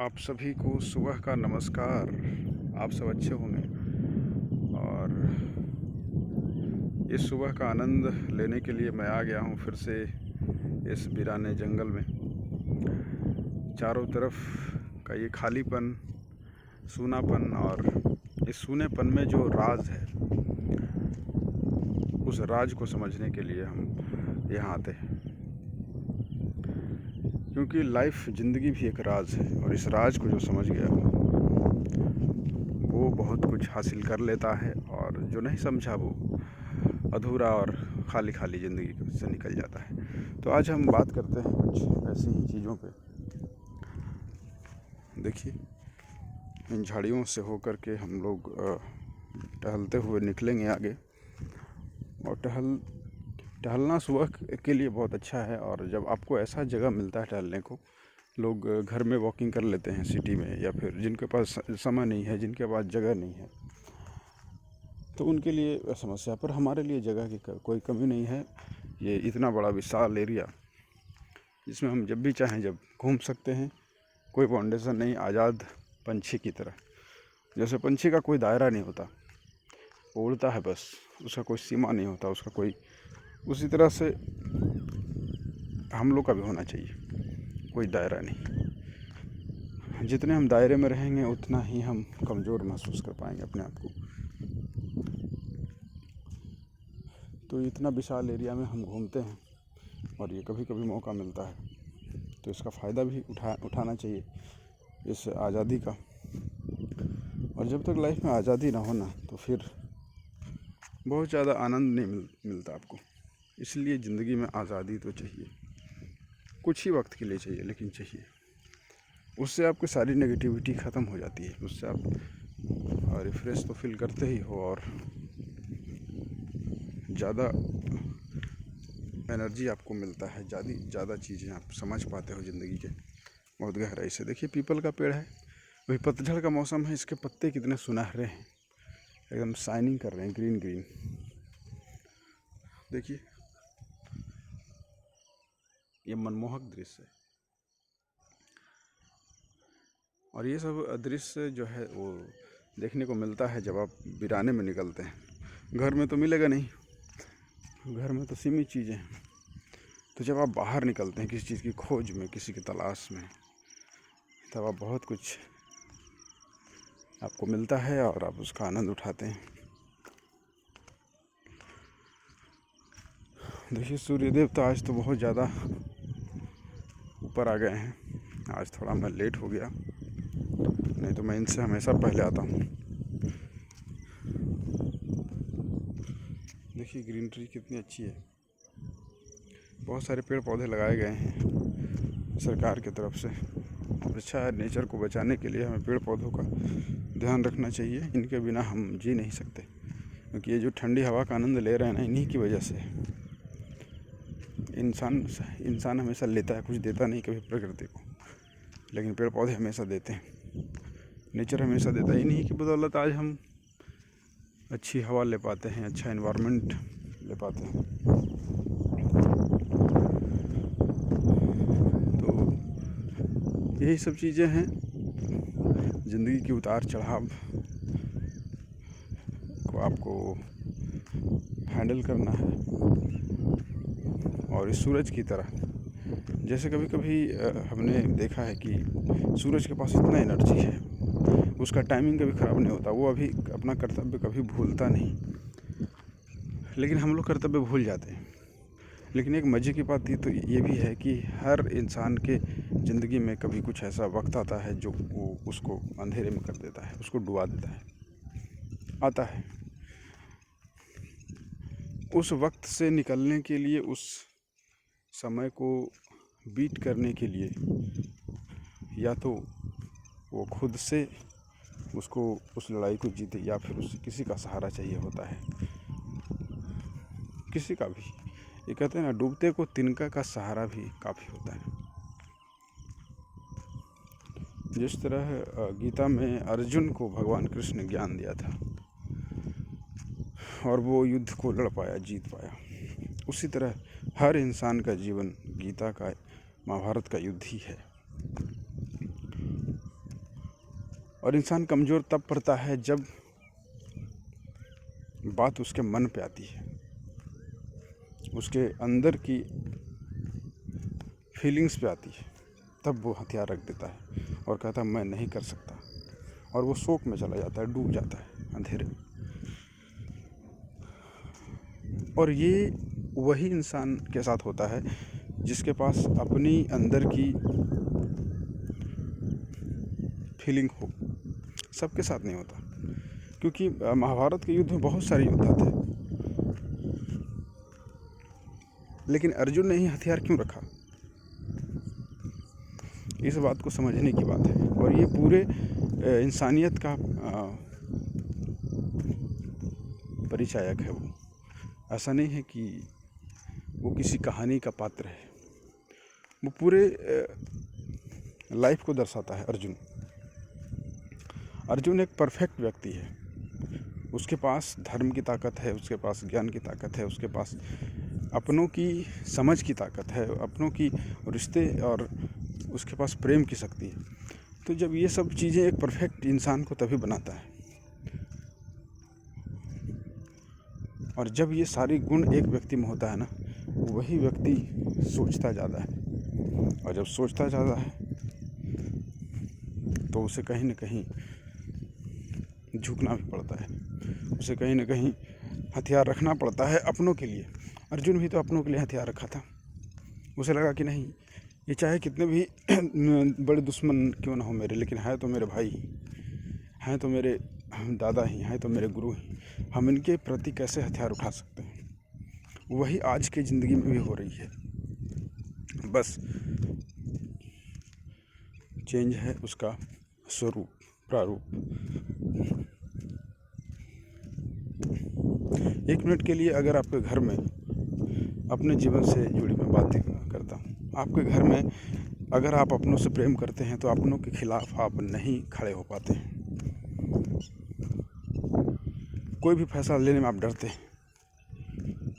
आप सभी को सुबह का नमस्कार। आप सब अच्छे होंगे और इस सुबह का आनंद लेने के लिए मैं आ गया हूँ फिर से इस वीराने जंगल में। चारों तरफ का ये खालीपन, सूनापन, और इस सूनेपन में जो राज है, उस राज को समझने के लिए हम यहाँ आते हैं, क्योंकि लाइफ, ज़िंदगी भी एक राज है। और इस राज को जो समझ गया वो बहुत कुछ हासिल कर लेता है, और जो नहीं समझा वो अधूरा और खाली खाली ज़िंदगी से निकल जाता है। तो आज हम बात करते हैं कुछ ऐसी ही चीज़ों पे। देखिए, इन झाड़ियों से होकर के हम लोग टहलते हुए निकलेंगे आगे। और टहलना सुबह के लिए बहुत अच्छा है। और जब आपको ऐसा जगह मिलता है टहलने को, लोग घर में वॉकिंग कर लेते हैं सिटी में, या फिर जिनके पास समय नहीं है, जिनके पास जगह नहीं है, तो उनके लिए समस्या। पर हमारे लिए जगह की कोई कमी नहीं है। ये इतना बड़ा विशाल एरिया, जिसमें हम जब भी चाहें जब घूम सकते हैं। कोई बाउंडेशन नहीं, आज़ाद पंछी की तरह। जैसे पंछी का कोई दायरा नहीं होता, वो उड़ता है बस, उसका कोई सीमा नहीं होता, उसका कोई, उसी तरह से हम लोग का भी होना चाहिए, कोई दायरा नहीं। जितने हम दायरे में रहेंगे उतना ही हम कमज़ोर महसूस कर पाएंगे अपने आप को। तो इतना विशाल एरिया में हम घूमते हैं, और ये कभी कभी मौका मिलता है तो इसका फ़ायदा भी उठाना चाहिए, इस आज़ादी का। और जब तक लाइफ में आज़ादी ना हो ना, तो फिर बहुत ज़्यादा आनंद नहीं मिलता आपको। इसलिए ज़िंदगी में आज़ादी तो चाहिए, कुछ ही वक्त के लिए चाहिए, लेकिन चाहिए। उससे आपकी सारी नेगेटिविटी ख़त्म हो जाती है, उससे आप रिफ़्रेश तो फील करते ही हो, और ज़्यादा एनर्जी आपको मिलता है, ज़्यादा चीज़ें आप समझ पाते हो ज़िंदगी के बहुत गहराई से। देखिए, पीपल का पेड़ है, अभी पतझड़ का मौसम है, इसके पत्ते कितने सुनहरे हैं, एकदम शाइनिंग कर रहे हैं, ग्रीन ग्रीन। देखिए, ये मनमोहक दृश्य है। और ये सब दृश्य जो है वो देखने को मिलता है जब आप वीराने में निकलते हैं। घर में तो मिलेगा नहीं, घर में तो सीमित चीज़ें हैं। तो जब आप बाहर निकलते हैं किसी चीज़ की खोज में, किसी की तलाश में, तब आप बहुत कुछ आपको मिलता है और आप उसका आनंद उठाते हैं। देखिए, सूर्य देवता आज तो बहुत ज़्यादा ऊपर आ गए हैं। आज थोड़ा मैं लेट हो गया, नहीं तो मैं इनसे हमेशा पहले आता हूँ। देखिए, ग्रीन ट्री कितनी अच्छी है। बहुत सारे पेड़ पौधे लगाए गए हैं सरकार की तरफ से। अच्छा है, नेचर को बचाने के लिए हमें पेड़ पौधों का ध्यान रखना चाहिए। इनके बिना हम जी नहीं सकते, क्योंकि ये जो ठंडी हवा का आनंद ले रहे हैं ना, इन्हीं की वजह से। इंसान हमेशा लेता है, कुछ देता नहीं कभी प्रकृति को, लेकिन पेड़ पौधे हमेशा देते हैं, नेचर हमेशा देता है। इन्हीं की बदौलत आज हम अच्छी हवा ले पाते हैं, अच्छा एनवायरनमेंट ले पाते हैं। तो यही सब चीज़ें हैं, ज़िंदगी की उतार चढ़ाव को आपको हैंडल करना है। और इस सूरज की तरह, जैसे कभी कभी हमने देखा है कि सूरज के पास इतना एनर्जी है, उसका टाइमिंग कभी ख़राब नहीं होता, वो अभी अपना कर्तव्य कभी भूलता नहीं। लेकिन हम लोग कर्तव्य भूल जाते हैं। लेकिन एक मज़े की बात तो ये भी है कि हर इंसान के ज़िंदगी में कभी कुछ ऐसा वक्त आता है जो वो उसको अंधेरे में कर देता है, उसको डुबा देता है, आता है। उस वक्त से निकलने के लिए, उस समय को बीट करने के लिए, या तो वो खुद से उसको, उस लड़ाई को जीते, या फिर उसे किसी का सहारा चाहिए होता है, किसी का भी। ये कहते हैं ना, डूबते को तिनका का सहारा भी काफ़ी होता है। जिस तरह गीता में अर्जुन को भगवान कृष्ण ने ज्ञान दिया था और वो युद्ध को लड़ पाया, जीत पाया, उसी तरह हर इंसान का जीवन गीता का, महाभारत का युद्ध ही है। और इंसान कमज़ोर तब पड़ता है जब बात उसके मन पे आती है, उसके अंदर की फीलिंग्स पे आती है, तब वो हथियार रख देता है और कहता है मैं नहीं कर सकता, और वो शोक में चला जाता है, डूब जाता है अंधेरे में। और ये वही इंसान के साथ होता है जिसके पास अपनी अंदर की फीलिंग हो। सबके साथ नहीं होता, क्योंकि महाभारत के युद्ध में बहुत सारे योद्धा थे, लेकिन अर्जुन ने ही हथियार क्यों रखा, इस बात को समझने की बात है। और ये पूरे इंसानियत का परिचायक है। वो ऐसा नहीं है कि वो किसी कहानी का पात्र है, वो पूरे लाइफ को दर्शाता है। अर्जुन एक परफेक्ट व्यक्ति है। उसके पास धर्म की ताकत है, उसके पास ज्ञान की ताकत है, उसके पास अपनों की समझ की ताकत है, अपनों की रिश्ते, और उसके पास प्रेम की शक्ति है। तो जब ये सब चीज़ें एक परफेक्ट इंसान को तभी बनाता है, और जब ये सारे गुण एक व्यक्ति में होता है ना, वही व्यक्ति सोचता ज़्यादा है, और जब सोचता ज़्यादा है तो उसे कहीं ना कहीं झुकना भी पड़ता है, उसे कहीं ना कहीं हथियार रखना पड़ता है अपनों के लिए। अर्जुन भी तो अपनों के लिए हथियार रखा था। उसे लगा कि नहीं, ये चाहे कितने भी बड़े दुश्मन क्यों ना हो मेरे, लेकिन है तो मेरे भाई ही, हैं तो मेरे दादा ही, हैं तो मेरे गुरु ही, हम इनके प्रति कैसे हथियार उठा सकते हैं। वही आज की ज़िंदगी में भी हो रही है, बस चेंज है उसका स्वरूप, प्रारूप। 1 मिनट के लिए अगर आपके घर में, अपने जीवन से जुड़ी मैं बातें करता हूँ, आपके घर में अगर आप अपनों से प्रेम करते हैं तो अपनों के खिलाफ आप नहीं खड़े हो पाते हैं। कोई भी फैसला लेने में आप डरते हैं,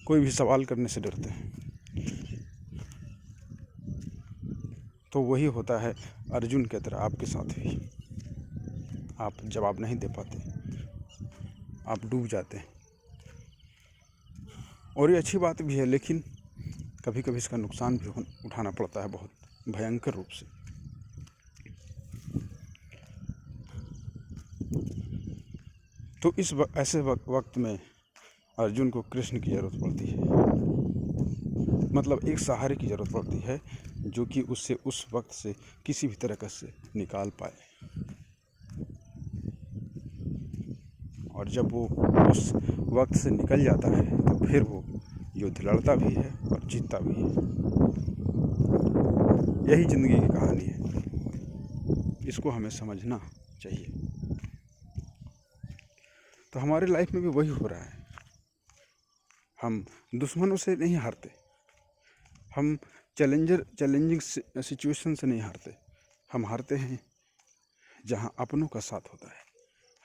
कोई भी सवाल करने से डरते हैं। तो वही होता है अर्जुन की तरह आपके साथ भी। आप जवाब नहीं दे पाते, आप डूब जाते हैं। और ये अच्छी बात भी है, लेकिन कभी कभी इसका नुकसान भी उठाना पड़ता है, बहुत भयंकर रूप से। तो इस ऐसे वक्त में अर्जुन को कृष्ण की ज़रूरत पड़ती है, मतलब एक सहारे की ज़रूरत पड़ती है जो कि उससे उस वक्त से किसी भी तरह से निकाल पाए। और जब वो उस वक्त से निकल जाता है तो फिर वो युद्ध लड़ता भी है और जीतता भी है। यही ज़िंदगी की कहानी है, इसको हमें समझना चाहिए। तो हमारे लाइफ में भी वही हो रहा है। हम दुश्मनों से नहीं हारते, हम चैलेंजिंग सिचुएशन से नहीं हारते, हम हारते हैं जहाँ अपनों का साथ होता है।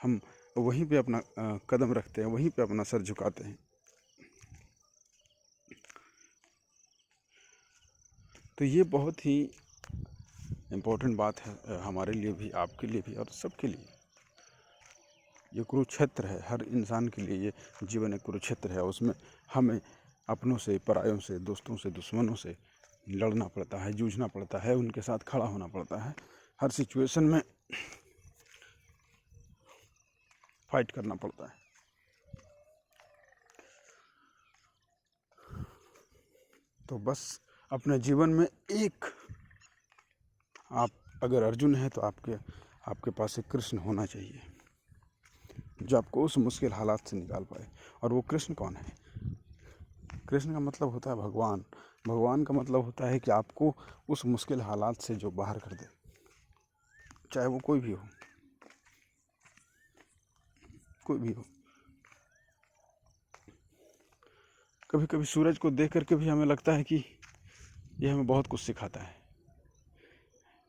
हम वहीं पे अपना कदम रखते हैं, वहीं पे अपना सर झुकाते हैं। तो ये बहुत ही इम्पोर्टेंट बात है हमारे लिए भी, आपके लिए भी, और सबके लिए। ये कुरुक्षेत्र है, हर इंसान के लिए ये जीवन एक कुरुक्षेत्र है। उसमें हमें अपनों से, परायों से, दोस्तों से, दुश्मनों से लड़ना पड़ता है, जूझना पड़ता है, उनके साथ खड़ा होना पड़ता है। हर सिचुएशन में फाइट करना पड़ता है। तो बस अपने जीवन में एक, आप अगर अर्जुन है तो आपके पास एक कृष्ण होना चाहिए जो आपको उस मुश्किल हालात से निकाल पाए। और वो कृष्ण कौन है? कृष्ण का मतलब होता है भगवान। भगवान का मतलब होता है कि आपको उस मुश्किल हालात से जो बाहर कर दे, चाहे वो कोई भी हो, कोई भी हो। कभी कभी सूरज को देख करके भी हमें लगता है कि यह हमें बहुत कुछ सिखाता है,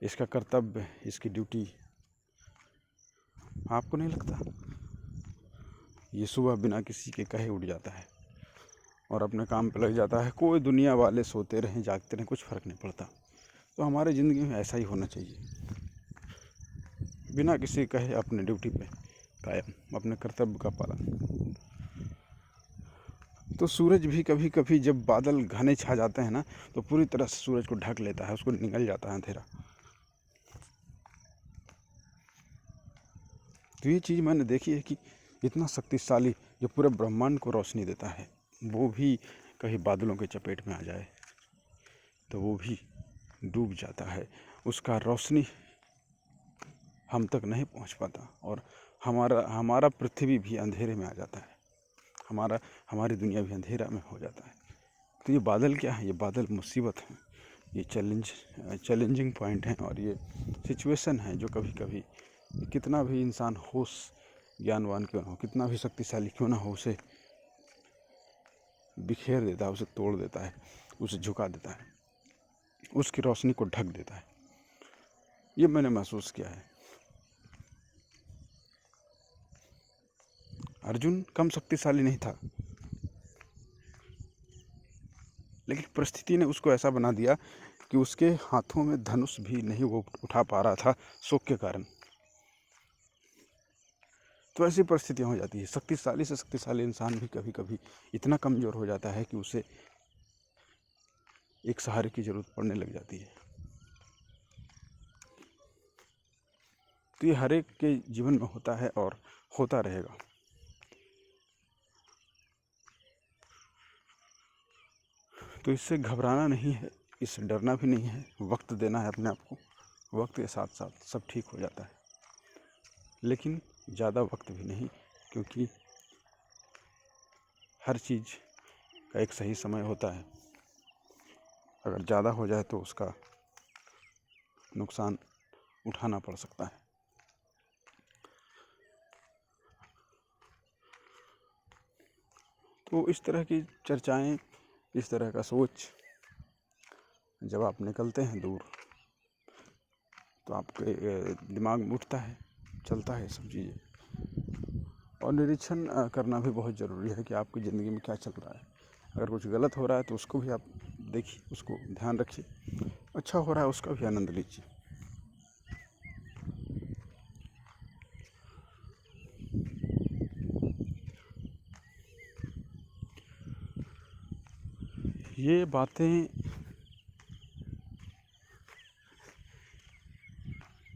इसका कर्तव्य, इसकी ड्यूटी। आपको नहीं लगता? ये सुबह बिना किसी के कहे उठ जाता है और अपने काम पे लग जाता है। कोई दुनिया वाले सोते रहें, जागते रहें, कुछ फ़र्क नहीं पड़ता। तो हमारे ज़िंदगी में ऐसा ही होना चाहिए। बिना किसी कहे अपने ड्यूटी पे कायम, अपने कर्तव्य का पालन। तो सूरज भी कभी कभी जब बादल घने छा जाते हैं ना, तो पूरी तरह से सूरज को ढक लेता है, उसको निगल जाता है अंधेरा। तो ये चीज़ मैंने देखी है कि इतना शक्तिशाली जो पूरे ब्रह्मांड को रोशनी देता है, वो भी कहीं बादलों के चपेट में आ जाए तो वो भी डूब जाता है। उसका रोशनी हम तक नहीं पहुंच पाता और हमारा पृथ्वी भी अंधेरे में आ जाता है, हमारी दुनिया भी अंधेरा में हो जाता है। तो ये बादल क्या है? ये बादल मुसीबत हैं, ये चैलेंजिंग पॉइंट हैं और ये सिचुएशन है जो कभी कभी कितना भी इंसान होश ज्ञानवान क्यों ना हो, कितना भी शक्तिशाली क्यों ना हो, उसे बिखेर देता है, उसे तोड़ देता है, उसे झुका देता है, उसकी रोशनी को ढक देता है। ये मैंने महसूस किया है। अर्जुन कम शक्तिशाली नहीं था, लेकिन परिस्थिति ने उसको ऐसा बना दिया कि उसके हाथों में धनुष भी नहीं वो उठा पा रहा था शोक के कारण। तो ऐसी परिस्थितियाँ हो जाती है। शक्तिशाली से शक्तिशाली इंसान भी कभी कभी इतना कमज़ोर हो जाता है कि उसे एक सहारे की ज़रूरत पड़ने लग जाती है। तो ये हर एक के जीवन में होता है और होता रहेगा। तो इससे घबराना नहीं है, इससे डरना भी नहीं है, वक्त देना है अपने आप को। वक्त के साथ साथ सब ठीक हो जाता है, लेकिन ज़्यादा वक्त भी नहीं, क्योंकि हर चीज़ का एक सही समय होता है। अगर ज़्यादा हो जाए तो उसका नुकसान उठाना पड़ सकता है। तो इस तरह की चर्चाएं, इस तरह का सोच जब आप निकलते हैं दूर, तो आपके दिमाग में उठता है, चलता है सब चीज़ें। और निरीक्षण करना भी बहुत ज़रूरी है कि आपकी ज़िंदगी में क्या चल रहा है। अगर कुछ गलत हो रहा है तो उसको भी आप देखिए, उसको ध्यान रखिए। अच्छा हो रहा है उसका भी आनंद लीजिए। ये बातें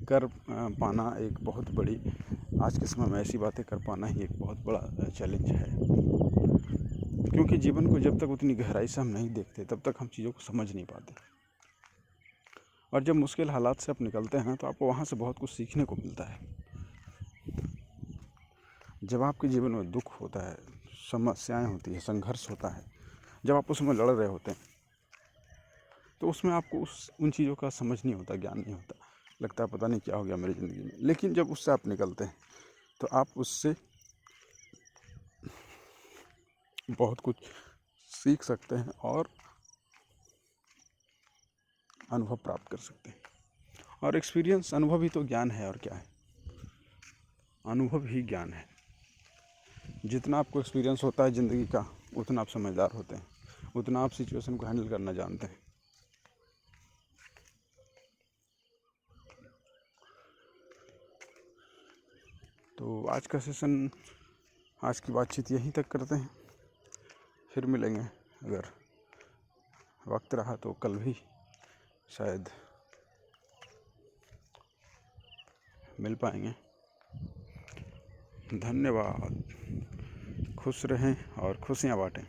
कर पाना एक बहुत बड़ी, आज के समय में ऐसी बातें कर पाना ही एक बहुत बड़ा चैलेंज है। क्योंकि जीवन को जब तक उतनी गहराई से हम नहीं देखते, तब तक हम चीज़ों को समझ नहीं पाते। और जब मुश्किल हालात से आप निकलते हैं तो आपको वहाँ से बहुत कुछ सीखने को मिलता है। जब आपके जीवन में दुख होता है, समस्याएं होती है, संघर्ष होता है, जब आप उसमें लड़ रहे होते हैं, तो उसमें आपको उन चीज़ों का समझ नहीं होता, ज्ञान नहीं होता, लगता है पता नहीं क्या हो गया मेरी ज़िंदगी में। लेकिन जब उससे आप निकलते हैं तो आप उससे बहुत कुछ सीख सकते हैं और अनुभव प्राप्त कर सकते हैं। और एक्सपीरियंस, अनुभव ही तो ज्ञान है, और क्या है, अनुभव ही ज्ञान है। जितना आपको एक्सपीरियंस होता है ज़िंदगी का, उतना आप समझदार होते हैं, उतना आप सिचुएशन को हैंडल करना जानते हैं। तो आज का सेशन, आज की बातचीत यहीं तक करते हैं। फिर मिलेंगे, अगर वक्त रहा तो कल भी शायद मिल पाएंगे। धन्यवाद। खुश रहें और खुशियाँ बांटें।